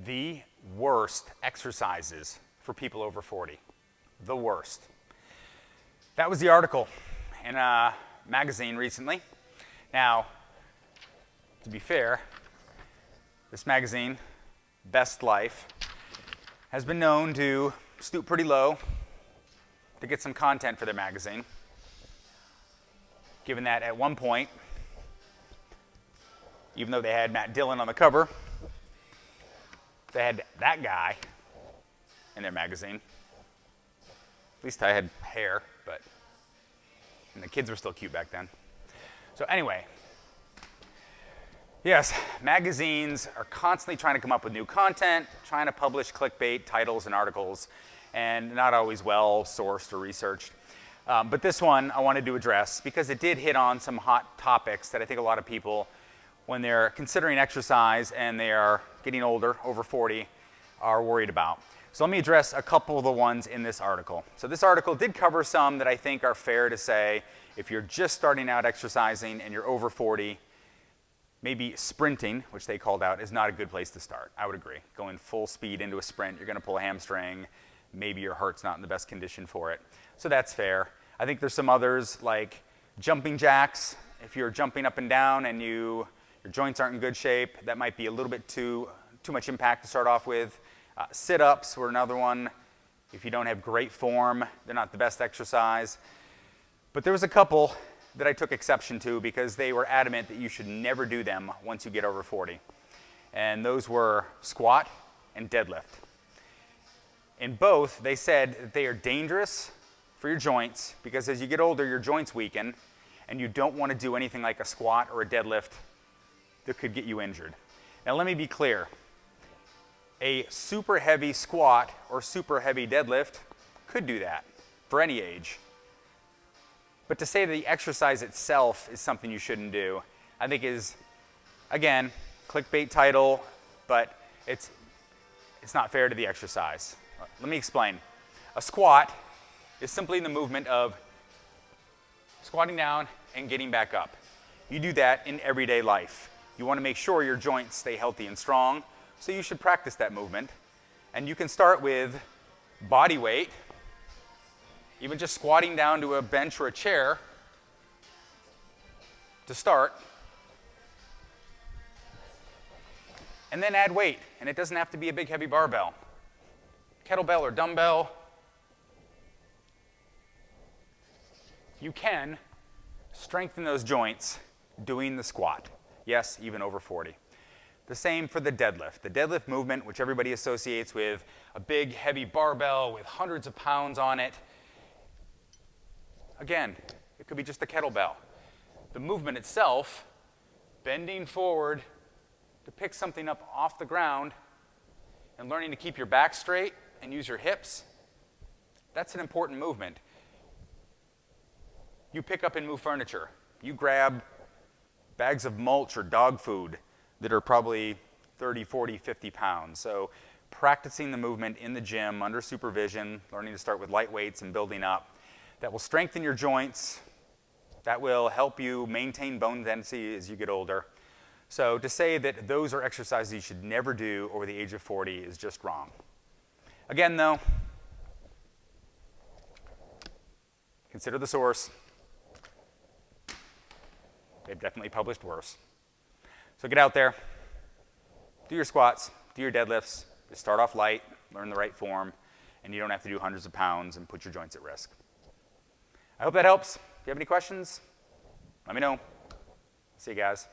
The worst exercises for people over 40. The worst. That was the article in a magazine recently. Now, to be fair, this magazine, Best Life, has been known to stoop pretty low to get some content for their magazine, given that at one point, even though they had Matt Dillon on the cover, they had that guy in their magazine. At least I had hair, and the kids were still cute back then. So anyway, yes, magazines are constantly trying to come up with new content, trying to publish clickbait titles and articles, and not always well sourced or researched. But this one I wanted to address because it did hit on some hot topics that I think a lot of people, when they're considering exercise and they are getting older, over 40, are worried about. So let me address a couple of the ones in this article. So this article did cover some that I think are fair to say if you're just starting out exercising and you're over 40, maybe sprinting, which they called out, is not a good place to start. I would agree. Going full speed into a sprint, you're going to pull a hamstring. Maybe your heart's not in the best condition for it. So that's fair. I think there's some others like jumping jacks. If you're jumping up and down and your joints aren't in good shape, that might be a little bit too much impact to start off with. Sit-ups were another one. If you don't have great form, they're not the best exercise. But there was a couple that I took exception to because they were adamant that you should never do them once you get over 40. And those were squat and deadlift. In both, they said that they are dangerous for your joints because as you get older, your joints weaken, and you don't want to do anything like a squat or a deadlift that could get you injured. Now let me be clear. A super heavy squat or super heavy deadlift could do that for any age. But to say that the exercise itself is something you shouldn't do, I think is, again, clickbait title, but it's not fair to the exercise. Let me explain. A squat is simply the movement of squatting down and getting back up. You do that in everyday life. You want to make sure your joints stay healthy and strong, so you should practice that movement. And you can start with body weight, even just squatting down to a bench or a chair to start, and then add weight. And it doesn't have to be a big heavy barbell. Kettlebell or dumbbell. You can strengthen those joints doing the squat. Yes, even over 40. The same for the deadlift. The deadlift movement, which everybody associates with a big, heavy barbell with hundreds of pounds on it. Again, it could be just a kettlebell. The movement itself, bending forward to pick something up off the ground and learning to keep your back straight and use your hips, that's an important movement. You pick up and move furniture. You grab bags of mulch or dog food that are probably 30, 40, 50 pounds. So practicing the movement in the gym under supervision, learning to start with light weights and building up, that will strengthen your joints, that will help you maintain bone density as you get older. So to say that those are exercises you should never do over the age of 40 is just wrong. Again, though, consider the source. They've definitely published worse. So get out there, do your squats, do your deadlifts, just start off light, learn the right form, and you don't have to do hundreds of pounds and put your joints at risk. I hope that helps. If you have any questions, let me know. See you guys.